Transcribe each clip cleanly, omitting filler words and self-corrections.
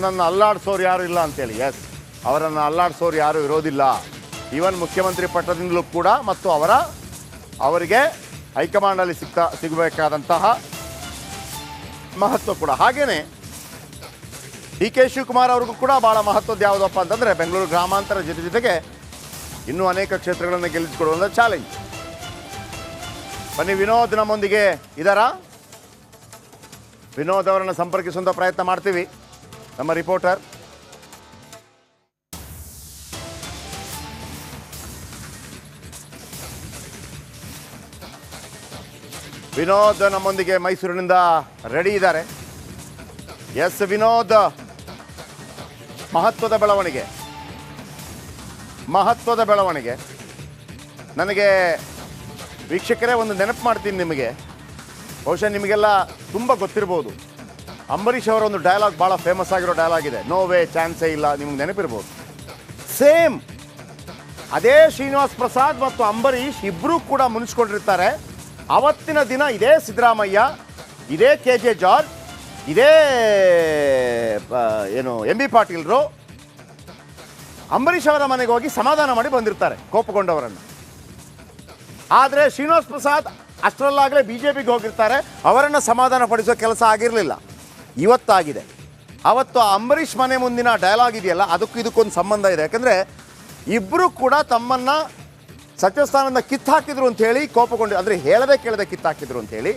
ನನ್ನನ್ನು ಅಲ್ಲಾಡಿಸೋರು ಯಾರು ಇಲ್ಲ ಅಂತೇಳಿ. ಎಸ್, ಅವರನ್ನು ಅಲ್ಲಾಡಿಸೋರು ಯಾರು ಇರೋದಿಲ್ಲ. ಈವನ್ ಮುಖ್ಯಮಂತ್ರಿ ಪಟ್ಟದಿಂದಲೂ ಕೂಡ ಮತ್ತು ಅವರಿಗೆ ಹೈಕಮಾಂಡಲ್ಲಿ ಸಿಗಬೇಕಾದಂತಹ ಮಹತ್ವ ಕೂಡ. ಹಾಗೆಯೇ ಡಿ ಕೆ ಶಿವಕುಮಾರ್ ಅವ್ರಿಗೂ ಕೂಡ ಭಾಳ ಮಹತ್ವದ ಯಾವುದಪ್ಪ ಅಂತಂದರೆ ಬೆಂಗಳೂರು ಗ್ರಾಮಾಂತರ ಜೊತೆಗೆ ಇನ್ನೂ ಅನೇಕ ಕ್ಷೇತ್ರಗಳನ್ನು ಗೆಲ್ಲಿಸಿಕೊಡುವಂಥ ಚಾಲೆಂಜ್. ಬನ್ನಿ, ವಿನೋದ್ ನಮ್ಮೊಂದಿಗೆ ಇದ್ದಾರಾ? ವಿನೋದ್ ಅವರನ್ನು ಸಂಪರ್ಕಿಸುವಂಥ ಪ್ರಯತ್ನ ಮಾಡ್ತೀವಿ. ನಮ್ಮ ರಿಪೋರ್ಟರ್ ವಿನೋದ್ ನಮ್ಮೊಂದಿಗೆ ಮೈಸೂರಿನಿಂದ ರೆಡಿ ಇದ್ದಾರೆ. ಎಸ್ ವಿನೋದ್, ಮಹತ್ವದ ಬೆಳವಣಿಗೆ. ನನಗೆ ವೀಕ್ಷಕರೇ ಒಂದು ನೆನಪು ಮಾಡ್ತೀನಿ ನಿಮಗೆ, ಬಹುಶಃ ನಿಮಗೆಲ್ಲ ತುಂಬ ಗೊತ್ತಿರ್ಬೋದು. ಅಂಬರೀಷ್ ಅವರ ಒಂದು ಡೈಲಾಗ್ ಭಾಳ ಫೇಮಸ್ ಆಗಿರೋ ಡೈಲಾಗ್ ಇದೆ, ನೋ ವೇ, ಚಾನ್ಸೇ ಇಲ್ಲ. ನಿಮ್ಗೆ ನೆನಪಿರ್ಬೋದು. ಸೇಮ್ ಅದೇ ಶ್ರೀನಿವಾಸ್ ಪ್ರಸಾದ್ ಮತ್ತು ಅಂಬರೀಷ್ ಇಬ್ಬರೂ ಕೂಡ ಮುನಿಸ್ಕೊಂಡಿರ್ತಾರೆ. ಅವತ್ತಿನ ದಿನ ಇದೇ ಸಿದ್ದರಾಮಯ್ಯ, ಇದೇ ಕೆ ಜೆ ಜಾರ್ಜ್, ಇದೇ ಎಂ ಬಿ ಪಾಟೀಲ್ರು ಅಂಬರೀಷ್ ಅವರ ಮನೆಗೆ ಹೋಗಿ ಸಮಾಧಾನ ಮಾಡಿ ಬಂದಿರ್ತಾರೆ ಕೋಪಗೊಂಡವರನ್ನು. ಆದರೆ ಶ್ರೀನಿವಾಸ್ ಪ್ರಸಾದ್ ಅಷ್ಟರಲ್ಲಾಗಲೇ ಬಿ ಜೆ ಪಿಗೆ ಹೋಗಿರ್ತಾರೆ. ಅವರನ್ನು ಸಮಾಧಾನ ಪಡಿಸೋ ಕೆಲಸ ಆಗಿರಲಿಲ್ಲ, ಇವತ್ತಾಗಿದೆ. ಅವತ್ತು ಅಂಬರೀಷ್ ಮನೆ ಮುಂದಿನ ಡೈಲಾಗ್ ಇದೆಯಲ್ಲ, ಅದಕ್ಕೂ ಇದಕ್ಕೊಂದು ಸಂಬಂಧ ಇದೆ. ಯಾಕಂದರೆ ಇಬ್ಬರು ಕೂಡ ತಮ್ಮನ್ನು ಸಚಿವ ಸ್ಥಾನದಿಂದ ಕಿತ್ತಾಕಿದ್ರು ಅಂಥೇಳಿ ಕೋಪಗೊಂಡು, ಅಂದರೆ ಹೇಳದೆ ಕೇಳದೆ ಕಿತ್ತಾಕಿದ್ರು ಅಂಥೇಳಿ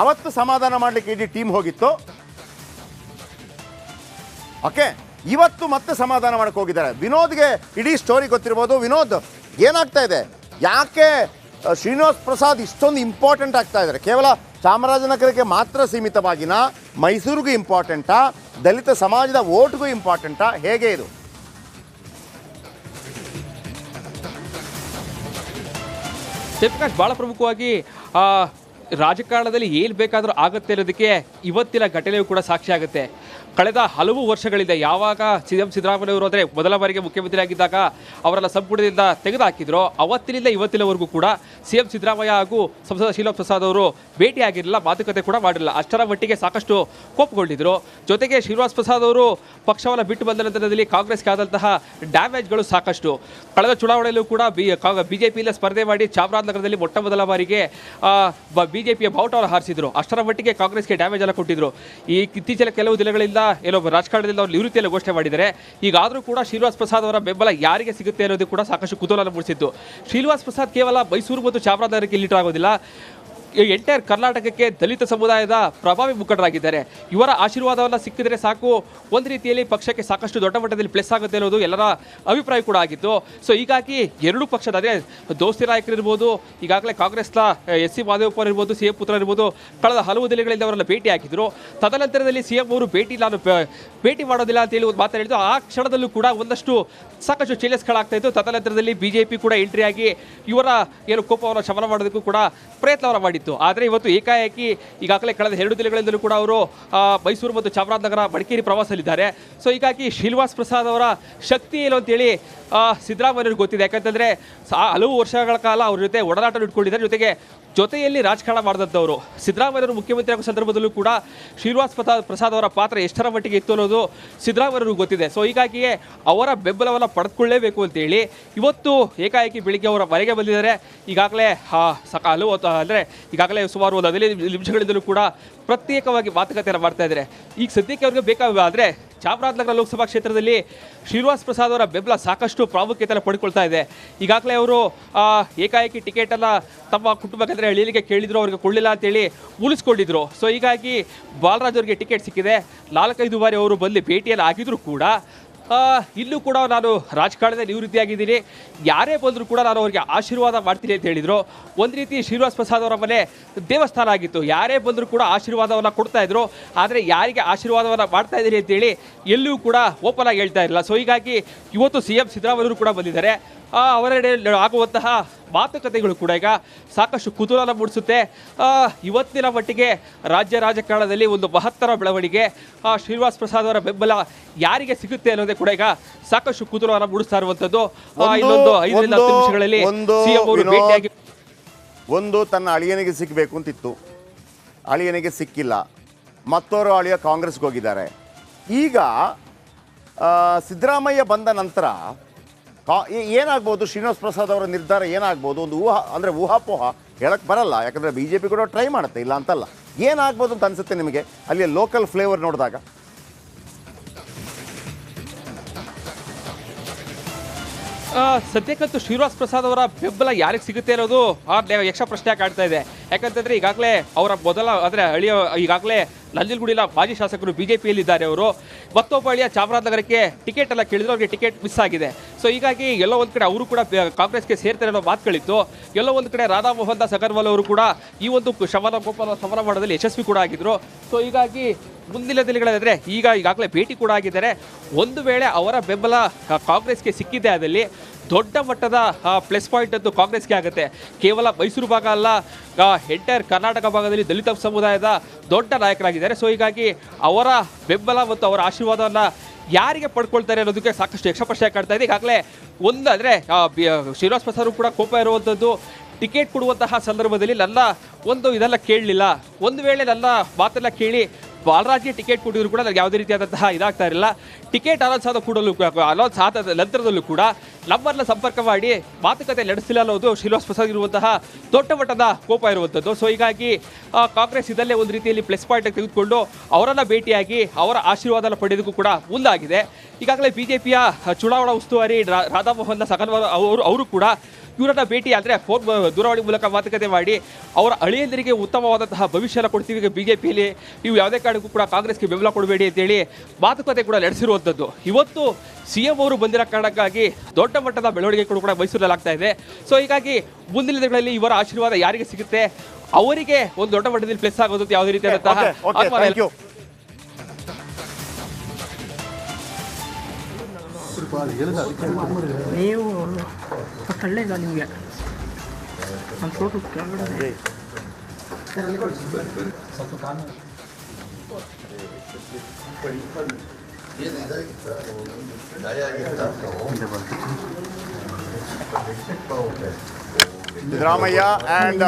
ಅವತ್ತು ಸಮಾಧಾನ ಮಾಡಲಿಕ್ಕೆ ಇಡೀ ಟೀಮ್ ಹೋಗಿತ್ತು. ಓಕೆ, ಇವತ್ತು ಮತ್ತೆ ಸಮಾಧಾನ ಮಾಡಕ್ಕೆ ಹೋಗಿದ್ದಾರೆ. ವಿನೋದ್ಗೆ ಇಡೀ ಸ್ಟೋರಿ ಗೊತ್ತಿರ್ಬೋದು. ವಿನೋದ್, ಏನಾಗ್ತಾ ಇದೆ? ಯಾಕೆ ಶ್ರೀನಿವಾಸ್ ಪ್ರಸಾದ್ ಇಷ್ಟೊಂದು ಇಂಪಾರ್ಟೆಂಟ್ ಆಗ್ತಾ ಇದ್ದಾರೆ? ಕೇವಲ ಚಾಮರಾಜನಗರಕ್ಕೆ ಮಾತ್ರ ಸೀಮಿತವಾಗಿನ ಮೈಸೂರಿಗೂ ಇಂಪಾರ್ಟೆಂಟಾ, ದಲಿತ ಸಮಾಜದ ವೋಟ್ಗೂ ಇಂಪಾರ್ಟೆಂಟಾ, ಹೇಗೆ ಇದು? ಜಯಪ್ರಕಾಶ್, ಭಾಳ ಪ್ರಮುಖವಾಗಿ ರಾಜಕಾರಣದಲ್ಲಿ ಏನು ಬೇಕಾದರೂ ಆಗುತ್ತೆ ಅನ್ನೋದಕ್ಕೆ ಇವತ್ತಿನ ಘಟನೆಯೂ ಕೂಡ ಸಾಕ್ಷಿ ಆಗುತ್ತೆ. ಕಳೆದ ಹಲವು ವರ್ಷಗಳಿಂದ ಯಾವಾಗ ಸಿದ್ದರಾಮಯ್ಯ ಅವರು ಅಂದರೆ ಮೊದಲ ಬಾರಿಗೆ ಮುಖ್ಯಮಂತ್ರಿ ಆಗಿದ್ದಾಗ ಅವರೆಲ್ಲ ಸಂಪುಟದಿಂದ ತೆಗೆದುಹಾಕಿದ್ರು, ಅವತ್ತಿನಿಂದ ಇವತ್ತಿನವರೆಗೂ ಕೂಡ CM ಸಿದ್ದರಾಮಯ್ಯ ಹಾಗೂ ಸಂಸದ ಶ್ರೀನಿವಾಸ್ ಪ್ರಸಾದ್ ಅವರು ಭೇಟಿಯಾಗಿರಲಿಲ್ಲ, ಮಾತುಕತೆ ಕೂಡ ಮಾಡಿರಲಿಲ್ಲ. ಅಷ್ಟರ ಮಟ್ಟಿಗೆ ಸಾಕಷ್ಟು ಕೋಪಗೊಂಡಿದ್ದರು. ಜೊತೆಗೆ ಶ್ರೀನಿವಾಸ್ ಪ್ರಸಾದ್ ಅವರು ಪಕ್ಷವನ್ನು ಬಿಟ್ಟು ಬಂದ ನಂತರದಲ್ಲಿ ಕಾಂಗ್ರೆಸ್ಗೆ ಆದಂತಹ ಡ್ಯಾಮೇಜ್ಗಳು ಸಾಕಷ್ಟು. ಕಳೆದ ಚುನಾವಣೆಯಲ್ಲೂ ಕೂಡ ಬಿಜೆಪಿಯಿಂದ ಸ್ಪರ್ಧೆ ಮಾಡಿ ಚಾಮರಾಜನಗರದಲ್ಲಿ ಮೊಟ್ಟ ಮೊದಲ ಬಾರಿಗೆ ಬಿಜೆಪಿಯ ಬಾವುಟವನ್ನು ಹಾರಿಸಿದ್ರು. ಅಷ್ಟರ ಮಟ್ಟಿಗೆ ಕಾಂಗ್ರೆಸ್ಗೆ ಡ್ಯಾಮೇಜ್ ಎಲ್ಲ ಕೊಟ್ಟಿದ್ರು. ಈ ಇತ್ತೀಚಿನ ಕೆಲವು ದಿನಗಳಿಂದ ಏನೋ ರಾಜಕಾರಣದಿಂದ ಅವರು ನಿವೃತ್ತಿಯನ್ನು ಘೋಷಣೆ ಮಾಡಿದ್ದಾರೆ. ಈಗಾದರೂ ಕೂಡ ಶ್ರೀನಿವಾಸ್ ಪ್ರಸಾದ್ ಅವರ ಬೆಂಬಲ ಯಾರಿಗೆ ಸಿಗುತ್ತೆ ಅನ್ನೋದು ಕೂಡ ಸಾಕಷ್ಟು ಕುತೂಹಲ ಮೂಡಿಸಿತ್ತು. ಶ್ರೀನಿವಾಸ್ ಪ್ರಸಾದ್ ಕೇವಲ ಮೈಸೂರು ಮತ್ತು ಚಾಮರಾಜನಗರಕ್ಕೆ ಲೀಡರ್ ಆಗೋದಿಲ್ಲ, ಎಂಟೈರ್ ಕರ್ನಾಟಕಕ್ಕೆ ದಲಿತ ಸಮುದಾಯದ ಪ್ರಭಾವಿ ಮುಖಂಡರಾಗಿದ್ದಾರೆ. ಇವರ ಆಶೀರ್ವಾದವನ್ನು ಸಿಕ್ಕಿದರೆ ಸಾಕು, ಒಂದು ರೀತಿಯಲ್ಲಿ ಪಕ್ಷಕ್ಕೆ ಸಾಕಷ್ಟು ದೊಡ್ಡ ಮಟ್ಟದಲ್ಲಿ ಪ್ಲಸ್ ಆಗುತ್ತೆ ಅನ್ನೋದು ಎಲ್ಲರ ಅಭಿಪ್ರಾಯ ಕೂಡ ಆಗಿತ್ತು. ಸೊ ಹೀಗಾಗಿ ಎರಡೂ ಪಕ್ಷದ ಅದೇ ದೋಸ್ತಿ ನಾಯಕರಿರ್ಬೋದು, ಈಗಾಗಲೇ ಕಾಂಗ್ರೆಸ್ನ SC ಮಾದೇವಪ್ಪ ಇರ್ಬೋದು, CM ಪುತ್ರ ಇರ್ಬೋದು, ಕಳೆದ ಹಲವು ದಿನಗಳಿಂದ ಅವರೆಲ್ಲ ಭೇಟಿ ಹಾಕಿದ್ರು. ತದನಂತರದಲ್ಲಿ CM ಅವರು ನಾನು ಭೇಟಿ ಮಾಡೋದಿಲ್ಲ ಅಂತೇಳಿ ಒಂದು ಮಾತು ಹೇಳಿದ್ದು. ಆ ಕ್ಷಣದಲ್ಲೂ ಕೂಡ ಒಂದಷ್ಟು ಸಾಕಷ್ಟು ಚೇಂಜಸ್ಗಳಾಗ್ತಾ ಇತ್ತು. ತದನಂತರದಲ್ಲಿ BJP ಕೂಡ ಎಂಟ್ರಿ ಆಗಿ ಇವರ ಏನು ಕೋಪವನ್ನು ಶಮನ ಮಾಡೋದಕ್ಕೂ ಕೂಡ ಪ್ರಯತ್ನವನ್ನು ಮಾಡಿತ್ತು. ಆದರೆ ಇವತ್ತು ಏಕಾಏಕಿ ಈಗಾಗಲೇ ಕಳೆದ 2 ದಿನಗಳಿಂದಲೂ ಕೂಡ ಅವರು ಮೈಸೂರು ಮತ್ತು ಚಾಮರಾಜನಗರ, ಮಡಿಕೇರಿ ಪ್ರವಾಸದಲ್ಲಿದ್ದಾರೆ. ಸೊ ಹೀಗಾಗಿ ಶ್ರೀನಿವಾಸ್ ಪ್ರಸಾದ್ ಅವರ ಶಕ್ತಿ ಏನು ಅಂತೇಳಿ ಸಿದ್ದರಾಮಯ್ಯವ್ರಿಗೆ ಗೊತ್ತಿದೆ. ಯಾಕಂತಂದರೆ ಹಲವು ವರ್ಷಗಳ ಕಾಲ ಅವ್ರ ಜೊತೆ ಒಡನಾಟ ಇಟ್ಕೊಂಡಿದ್ದಾರೆ. ಜೊತೆಯಲ್ಲಿ ರಾಜಕಾರಣ ಮಾಡಿದಂಥವರು. ಸಿದ್ದರಾಮಯ್ಯವರು ಮುಖ್ಯಮಂತ್ರಿ ಆಗೋ ಸಂದರ್ಭದಲ್ಲೂ ಕೂಡ ಶ್ರೀನಿವಾಸ್ ಪ್ರಸಾದ್ ಅವರ ಪಾತ್ರ ಎಷ್ಟರ ಮಟ್ಟಿಗೆ ಇತ್ತು ಅನ್ನೋದು ಸಿದ್ದರಾಮಯ್ಯವ್ರಿಗೆ ಗೊತ್ತಿದೆ. ಸೊ ಹೀಗಾಗಿಯೇ ಅವರ ಬೆಂಬಲವನ್ನು ಪಡೆದುಕೊಳ್ಳೇಬೇಕು ಅಂತೇಳಿ ಇವತ್ತು ಏಕಾಏಕಿ ಬೆಳಿಗ್ಗೆ ಅವರ ಮನೆಗೆ ಬಂದಿದ್ದಾರೆ. ಈಗಾಗಲೇ ಹಲವು ಅಂದರೆ ಈಗಾಗಲೇ ಸುಮಾರು ಒಂದು 15 ನಿಮಿಷಗಳಿಂದಲೂ ಕೂಡ ಪ್ರತ್ಯೇಕವಾಗಿ ಮಾತುಕತೆಯನ್ನು ಮಾಡ್ತಾ ಇದ್ದಾರೆ. ಈಗ ಸದ್ಯಕ್ಕೆ ಅವ್ರಿಗೆ ಬೇಕಾದರೆ ಚಾಮರಾಜನಗರ ಲೋಕಸಭಾ ಕ್ಷೇತ್ರದಲ್ಲಿ ಶ್ರೀನಿವಾಸ್ ಪ್ರಸಾದ್ ಅವರ ಬೆಂಬಲ ಸಾಕಷ್ಟು ಪ್ರಾಮುಖ್ಯತೆಯನ್ನು ಪಡ್ಕೊಳ್ತಾ ಇದೆ. ಈಗಾಗಲೇ ಅವರು ಏಕಾಏಕಿ ಟಿಕೆಟನ್ನು ತಮ್ಮ ಕುಟುಂಬಕ್ಕೆ ಎಳೀಲಿಕ್ಕೆ ಕೇಳಿದ್ರು, ಅವ್ರಿಗೆ ಕೊಡಲಿಲ್ಲ ಅಂತೇಳಿ ಉಳಿಸ್ಕೊಂಡಿದ್ರು. ಸೊ ಹೀಗಾಗಿ ಬಾಲರಾಜ್ ಅವರಿಗೆ ಟಿಕೆಟ್ ಸಿಕ್ಕಿದೆ. 4-5 ಬಾರಿ ಅವರು ಬಂದು ಭೇಟಿಯಲ್ಲಿ ಆಗಿದ್ರು ಕೂಡ ಇಲ್ಲೂ ಕೂಡ ನಾನು ರಾಜಕಾರಣದ ನಿವೃತ್ತಿಯಾಗಿದ್ದೀನಿ, ಯಾರೇ ಬಂದರೂ ಕೂಡ ನಾನು ಅವರಿಗೆ ಆಶೀರ್ವಾದ ಮಾಡ್ತೀನಿ ಅಂತ ಹೇಳಿದರು. ಒಂದು ರೀತಿ ಶ್ರೀನಿವಾಸ್ ಪ್ರಸಾದ್ ಅವರ ಮನೆ ದೇವಸ್ಥಾನ ಆಗಿತ್ತು. ಯಾರೇ ಬಂದರೂ ಕೂಡ ಆಶೀರ್ವಾದವನ್ನು ಕೊಡ್ತಾ ಇದ್ರು. ಆದರೆ ಯಾರಿಗೆ ಆಶೀರ್ವಾದವನ್ನು ಮಾಡ್ತಾ ಇದ್ದೀರಿ ಅಂತೇಳಿ ಎಲ್ಲೂ ಕೂಡ ಓಪನ್ ಆಗಿ ಹೇಳ್ತಾ ಇರಲಿಲ್ಲ. ಸೊ ಹೀಗಾಗಿ ಇವತ್ತು CM ಸಿದ್ದರಾಮಯ್ಯರು ಕೂಡ ಬಂದಿದ್ದಾರೆ. ಅವರೆಡೆ ಆಗುವಂತಹ ಮಾತುಕತೆಗಳು ಕೂಡ ಈಗ ಸಾಕಷ್ಟು ಕುತೂಹಲ ಮೂಡಿಸುತ್ತೆ. ಇವತ್ತಿನ ಮಟ್ಟಿಗೆ ರಾಜ್ಯ ರಾಜಕಾರಣದಲ್ಲಿ ಒಂದು ಮಹತ್ತರ ಬೆಳವಣಿಗೆ. ಶ್ರೀನಿವಾಸ್ ಪ್ರಸಾದ್ ಅವರ ಬೆಂಬಲ ಯಾರಿಗೆ ಸಿಗುತ್ತೆ ಅನ್ನೋದೇ ಕೂಡ ಈಗ ಸಾಕಷ್ಟು ಕುತೂಹಲ ಮೂಡಿಸ್ತಾ ಇರುವಂಥದ್ದು. ಇನ್ನೊಂದು 5ರಿಂದ 10 ನಿಮಿಷಗಳಲ್ಲಿ CM ಅವರು ಭೇಟಿಯಾಗಿ ತನ್ನ ಅಳಿಯನಿಗೆ ಸಿಕ್ಕಬೇಕು ಅಂತಿತ್ತು, ಅಳಿಯನಿಗೆ ಸಿಕ್ಕಿಲ್ಲ. ಮತ್ತೋರು ಅಳಿಯ ಕಾಂಗ್ರೆಸ್ಗೆ ಹೋಗಿದ್ದಾರೆ. ಈಗ ಸಿದ್ದರಾಮಯ್ಯ ಬಂದ ನಂತರ ಏನಾಗ್ಬೋದು ಶ್ರೀನಿವಾಸ್ ಪ್ರಸಾದ್ ಅವರ ನಿರ್ಧಾರ ಏನಾಗ್ಬೋದು? ಒಂದು ಊಹಾಪೋಹ ಹೇಳಕ್ಕೆ ಬರಲ್ಲ, ಯಾಕಂದರೆ ಬಿ ಜೆ ಪಿ ಕೂಡ ಟ್ರೈ ಮಾಡುತ್ತೆ, ಇಲ್ಲ ಅಂತಲ್ಲ. ಏನಾಗ್ಬೋದು ಅಂತ ಅನಿಸುತ್ತೆ ನಿಮಗೆ ಅಲ್ಲಿ ಲೋಕಲ್ ಫ್ಲೇವರ್ ನೋಡಿದಾಗ? ಸದ್ಯಕ್ಕಂತೂ ಶ್ರೀನಿವಾಸ್ ಪ್ರಸಾದ್ ಅವರ ಬೆಂಬಲ ಯಾರಿಗೆ ಸಿಗುತ್ತೆ ಅನ್ನೋದು ಯಕ್ಷ ಪ್ರಶ್ನೆ ಕಾಡ್ತಾ ಇದೆ. ಯಾಕಂತಂದ್ರೆ ಈಗಾಗಲೇ ಅವರ ಅಂದರೆ ಈಗಾಗಲೇ ನಂಜನಗೂಡಿನ ಮಾಜಿ ಶಾಸಕರು ಬಿಜೆಪಿಯಲ್ಲಿದ್ದಾರೆ. ಅವರು ಮತ್ತೊಬ್ಬ ಅಳಿಯ ಚಾಮರಾಜನಗರಕ್ಕೆ ಟಿಕೆಟ್ ಎಲ್ಲ ಕೇಳಿದ್ರು, ಅವ್ರಿಗೆ ಟಿಕೆಟ್ ಮಿಸ್ ಆಗಿದೆ. ಸೊ ಹೀಗಾಗಿ ಎಲ್ಲೋ ಒಂದು ಕಡೆ ಅವರು ಕೂಡ ಕಾಂಗ್ರೆಸ್ಗೆ ಸೇರ್ತಾರೆ ಅನ್ನೋ ಮಾತುಗಳಿತ್ತು. ಎಲ್ಲೋ ಒಂದು ಕಡೆ ರಾಧಾ ಮೋಹನ್ ದಾಸ್ ಅಗರ್ವಾಲ್ ಅವರು ಕೂಡ ಈ ಒಂದು ಸಮರ ಮಾಡೋದಲ್ಲಿ ಯಶಸ್ವಿ ಕೂಡ ಆಗಿದ್ರು. ಸೊ ಹೀಗಾಗಿ ಮುಂದಿನ ದಿನಗಳಾದರೆ ಈಗಾಗಲೇ ಭೇಟಿ ಕೂಡ ಆಗಿದ್ದಾರೆ. ಒಂದು ವೇಳೆ ಅವರ ಬೆಂಬಲ ಕಾಂಗ್ರೆಸ್ಗೆ ಸಿಕ್ಕಿದೆ ಆದಲ್ಲಿ ದೊಡ್ಡ ಮಟ್ಟದ ಪ್ಲಸ್ ಪಾಯಿಂಟ್ ಅಂತೂ ಕಾಂಗ್ರೆಸ್ಗೆ ಆಗುತ್ತೆ. ಕೇವಲ ಮೈಸೂರು ಭಾಗ ಅಲ್ಲ, ಎಂಟೈರ್ ಕರ್ನಾಟಕ ಭಾಗದಲ್ಲಿ ದಲಿತ ಸಮುದಾಯದ ದೊಡ್ಡ ನಾಯಕರಾಗಿದ್ದಾರೆ. ಸೊ ಹೀಗಾಗಿ ಅವರ ಬೆಂಬಲ ಮತ್ತು ಅವರ ಆಶೀರ್ವಾದವನ್ನು ಯಾರಿಗೆ ಪಡ್ಕೊಳ್ತಾರೆ ಅನ್ನೋದಕ್ಕೆ ಸಾಕಷ್ಟು ಯಕ್ಷಪ್ರಶ್ನೆ ಕಾಡ್ತಾ ಇದೆ. ಈಗಾಗಲೇ ಅಂದರೆ ಶ್ರೀನಿವಾಸ್ ಪ್ರಸಾದ್ ಕೂಡ ಕೋಪ ಇರುವಂಥದ್ದು, ಟಿಕೆಟ್ ಕೊಡುವಂತಹ ಸಂದರ್ಭದಲ್ಲಿ ನನ್ನ ಇದೆಲ್ಲ ಕೇಳಲಿಲ್ಲ, ಒಂದು ವೇಳೆ ನನ್ನ ಮಾತೆಲ್ಲ ಕೇಳಿ ಬಾಲರಾಜ್ಗೆ ಟಿಕೆಟ್ ಕೊಟ್ಟಿದ್ರು ಕೂಡ ನನಗೆ ಯಾವುದೇ ರೀತಿಯಾದಂತಹ ಇದಾಗ್ತಾ ಇರಲಿಲ್ಲ. ಟಿಕೆಟ್ ಅನೌನ್ಸ್ ಆದ ನಂತರದಲ್ಲೂ ಕೂಡ ನಮ್ಮನ್ನ ಸಂಪರ್ಕ ಮಾಡಿ ಮಾತುಕತೆ ನಡೆಸಿಲ್ಲ ಅನ್ನೋದು ಶ್ರೀನಿವಾಸ್ ಪ್ರಸಾದ್ ಇರುವಂತಹ ದೊಡ್ಡ ಮಟ್ಟದ ಕೋಪ ಇರುವಂಥದ್ದು. ಸೊ ಹೀಗಾಗಿ ಕಾಂಗ್ರೆಸ್ ಇದಲ್ಲೇ ಒಂದು ರೀತಿಯಲ್ಲಿ ಪ್ಲಸ್ ಪಾಯಿಂಟ್ ತೆಗೆದುಕೊಂಡು ಅವರನ್ನು ಭೇಟಿಯಾಗಿ ಅವರ ಆಶೀರ್ವಾದ ಪಡೆಯೋದಕ್ಕೂ ಕೂಡ ಮುಂದಾಗಿದೆ. ಈಗಾಗಲೇ ಬಿಜೆಪಿಯ ಚುನಾವಣಾ ಉಸ್ತುವಾರಿ ರಾಧಾ ಮೋಹನ್ ದಾಸ್ ಅಗರ್ವಾಲ್ ಅವರು ಕೂಡ ಇವರನ್ನ ಭೇಟಿ ಅಂದರೆ ಫೋನ್ ದೂರವಾಣಿ ಮೂಲಕ ಮಾತುಕತೆ ಮಾಡಿ ಅವರ ಅಳಿಯಂದರಿಗೆ ಉತ್ತಮವಾದಂತಹ ಭವಿಷ್ಯನ ಕೊಡ್ತೀವಿ ಬಿಜೆಪಿಯಲ್ಲಿ, ನೀವು ಯಾವುದೇ ಕಾರಣಕ್ಕೂ ಕೂಡ ಕಾಂಗ್ರೆಸ್ಗೆ ಬೆಂಬಲ ಕೊಡಬೇಡಿ ಅಂತೇಳಿ ಮಾತುಕತೆ ಕೂಡ ನಡೆಸಿರುವಂಥದ್ದು. ಇವತ್ತು CM ಅವರು ಬಂದಿರೋ ಕಾರಣಕ್ಕಾಗಿ ದೊಡ್ಡ ಮಟ್ಟದ ಬೆಳವಣಿಗೆ ಕೂಡ ಮೈಸೂರಲ್ಲಿ ಆಗ್ತಾ ಇದೆ. ಸೊ ಹೀಗಾಗಿ ಮುಂದಿನ ದಿನಗಳಲ್ಲಿ ಇವರ ಆಶೀರ್ವಾದ ಯಾರಿಗೆ ಸಿಗುತ್ತೆ ಅವರಿಗೆ ಒಂದು ದೊಡ್ಡ ಮಟ್ಟದಲ್ಲಿ ಪ್ಲಸ್ ಆಗೋದು ಯಾವುದೇ ರೀತಿಯಾದಂತಹ ನೀವು ಒಳ್ಳೆ ಇಲ್ಲ ನಿಮಗೆ ಒಂದು ಫೋಟೋ ಕೆಳಗಡೆ ಸಿದ್ದರಾಮಯ್ಯ ಆ್ಯಂಡ್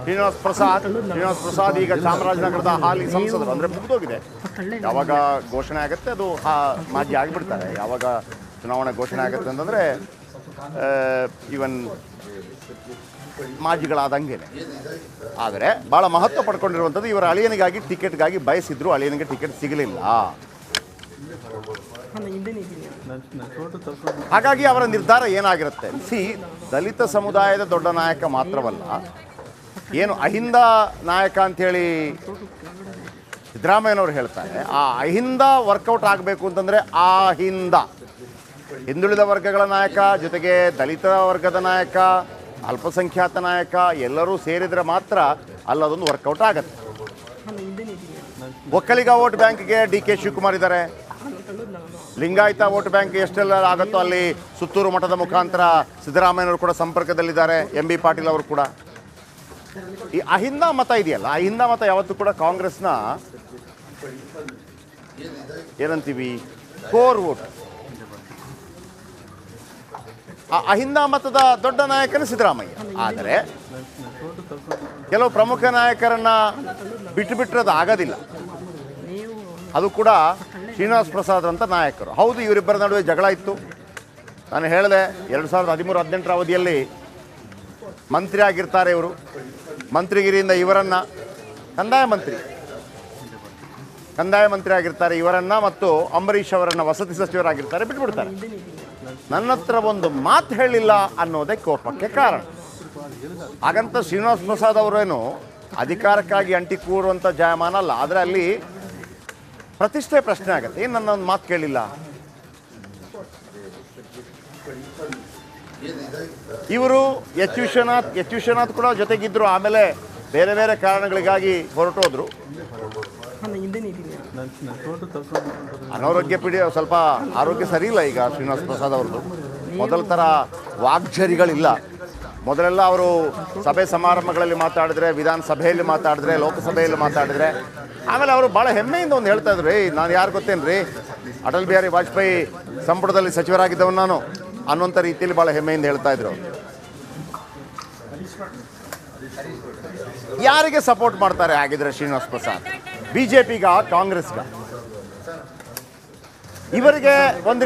ಶ್ರೀನಿವಾಸ್ ಪ್ರಸಾದ್ ಈಗ ಚಾಮರಾಜನಗರದ ಹಾಲಿ ಸಂಸದರು, ಅಂದರೆ ಮುಗಿದೋಗಿದೆ. ಯಾವಾಗ ಘೋಷಣೆ ಆಗುತ್ತೆ ಅದು ಮಾಜಿ ಆಗಿಬಿಡ್ತಾರೆ. ಯಾವಾಗ ಚುನಾವಣೆ ಘೋಷಣೆ ಆಗುತ್ತೆ ಅಂತಂದರೆ ಈವನ್ ಮಾಜಿಗಳಾದಂಗೆ. ಆದರೆ ಭಾಳ ಮಹತ್ವ ಪಡ್ಕೊಂಡಿರುವಂಥದ್ದು ಇವರ ಅಳಿಯನಿಗಾಗಿ ಟಿಕೆಟ್ಗಾಗಿ ಬಯಸಿದ್ರು, ಅಳಿಯನಿಗೆ ಟಿಕೆಟ್ ಸಿಗಲಿಲ್ಲ. ಹಾಗಾಗಿ ಅವರ ನಿರ್ಧಾರ ಏನಾಗಿರುತ್ತೆ? ದಲಿತ ಸಮುದಾಯದ ದೊಡ್ಡ ನಾಯಕ ಮಾತ್ರವಲ್ಲ, ಏನು ಅಹಿಂದ ನಾಯಕ ಅಂಥೇಳಿ ಸಿದ್ದರಾಮಯ್ಯನವರು ಹೇಳ್ತಾರೆ, ಆ ಅಹಿಂದ ವರ್ಕೌಟ್ ಆಗಬೇಕು ಅಂತಂದರೆ ಹಿಂದುಳಿದ ವರ್ಗಗಳ ನಾಯಕ ಜೊತೆಗೆ ದಲಿತ ವರ್ಗದ ನಾಯಕ, ಅಲ್ಪಸಂಖ್ಯಾತ ನಾಯಕ ಎಲ್ಲರೂ ಸೇರಿದರೆ ಮಾತ್ರ ಅಲ್ಲದೊಂದು ವರ್ಕೌಟ್ ಆಗತ್ತೆ. ಒಕ್ಕಲಿಗ ವೋಟ್ ಬ್ಯಾಂಕ್ಗೆ DK ಶಿವಕುಮಾರ್ ಇದ್ದಾರೆ. ಲಿಂಗಾಯತ ವೋಟ್ ಬ್ಯಾಂಕ್ ಎಷ್ಟೆಲ್ಲ ಆಗುತ್ತೋ ಅಲ್ಲಿ ಸುತ್ತೂರು ಮಠದ ಮುಖಾಂತರ ಸಿದ್ದರಾಮಯ್ಯನವರು ಕೂಡ ಸಂಪರ್ಕದಲ್ಲಿದ್ದಾರೆ, MB ಪಾಟೀಲ್ ಅವರು ಕೂಡ. ಈ ಅಹಿಂದ ಮತ ಇದೆಯಲ್ಲ, ಅಹಿಂದ ಮತ ಯಾವತ್ತೂ ಕೂಡ ಕಾಂಗ್ರೆಸ್ನ ಏನಂತೀವಿ ಕೋರ್ ವೋಟ್. ಆ ಅಹಿಂದ ಮತದ ದೊಡ್ಡ ನಾಯಕನೇ ಸಿದ್ದರಾಮಯ್ಯ. ಆದರೆ ಕೆಲವು ಪ್ರಮುಖ ನಾಯಕರನ್ನ ಬಿಟ್ಟರೆ ಅದು ಆಗೋದಿಲ್ಲ. ಅದು ಕೂಡ ಶ್ರೀನಿವಾಸ್ ಪ್ರಸಾದ್ ಅಂತ ನಾಯಕರು. ಹೌದು, ಇವರಿಬ್ಬರ ನಡುವೆ ಜಗಳ ಇತ್ತು. ನಾನು ಹೇಳಿದೆ 2013-18 ಅವಧಿಯಲ್ಲಿ ಮಂತ್ರಿ ಆಗಿರ್ತಾರೆ ಇವರು. ಮಂತ್ರಿಗಿರಿಯಿಂದ ಇವರನ್ನು ಕಂದಾಯ ಮಂತ್ರಿ ಆಗಿರ್ತಾರೆ ಇವರನ್ನು, ಮತ್ತು ಅಂಬರೀಷ್ ಅವರನ್ನು ವಸತಿ ಸಚಿವರಾಗಿರ್ತಾರೆ, ಬಿಟ್ಬಿಡ್ತಾರೆ. ನನ್ನ ಹತ್ರ ಒಂದು ಮಾತು ಹೇಳಿಲ್ಲ ಅನ್ನೋದೇ ಕೋಪಕ್ಕೆ ಕಾರಣ. ಹಾಗಂತ ಶ್ರೀನಿವಾಸ್ ಪ್ರಸಾದ್ ಅವರೇನು ಅಧಿಕಾರಕ್ಕಾಗಿ ಅಂಟಿ ಕೂರುವಂಥ ಜಾಯಮಾನ ಅಲ್ಲ. ಆದರೆ ಅಲ್ಲಿ ಪ್ರತಿಷ್ಠೆ ಪ್ರಶ್ನೆ ಆಗುತ್ತೆ. ಏನು ನನ್ನ ಒಂದು ಮಾತು ಕೇಳಿಲ್ಲ? ಇವರು ಎಚ್ ವಿಶ್ವನಾಥ್ ಕೂಡ ಜೊತೆಗಿದ್ದರು. ಆಮೇಲೆ ಬೇರೆ ಬೇರೆ ಕಾರಣಗಳಿಗಾಗಿ ಹೊರಟೋದ್ರು. ಅನಾರೋಗ್ಯ ಸ್ವಲ್ಪ ಆರೋಗ್ಯ ಸರಿ ಇಲ್ಲ ಈಗ ಶ್ರೀನಿವಾಸ್ ಪ್ರಸಾದ್ ಅವ್ರದ್ದು. ಮೊದಲ ಥರ ವಾಗ್ಝರಿಗಳಿಲ್ಲ. ಮೊದಲೆಲ್ಲ ಅವರು ಸಭೆ ಸಮಾರಂಭಗಳಲ್ಲಿ ಮಾತಾಡಿದ್ರೆ, ವಿಧಾನಸಭೆಯಲ್ಲಿ ಮಾತಾಡಿದ್ರೆ, ಲೋಕಸಭೆಯಲ್ಲಿ ಮಾತಾಡಿದ್ರೆ, ಆಮೇಲೆ ಅವರು ಭಾಳ ಹೆಮ್ಮೆಯಿಂದ ಒಂದು ಹೇಳ್ತಾ ಇದ್ರು, ನಾನು ಯಾರು ಗೊತ್ತೇನು ರೀ, ಅಟಲ್ ಬಿಹಾರಿ ವಾಜಪೇಯಿ ಸಂಪುಟದಲ್ಲಿ ಸಚಿವರಾಗಿದ್ದವನು ನಾನು ಅನ್ನುವಂಥ ರೀತಿಯಲ್ಲಿ ಭಾಳ ಹೆಮ್ಮೆಯಿಂದ ಹೇಳ್ತಾ ಇದ್ರು. ಯಾರಿಗೆ ಸಪೋರ್ಟ್ ಮಾಡ್ತಾರೆ ಹಾಗಿದ್ರೆ ಶ್ರೀನಿವಾಸ್ ಪ್ರಸಾದ್? BJPಗ, ಕಾಂಗ್ರೆಸ್ಗ? ಇವರಿಗೆ ಒಂದು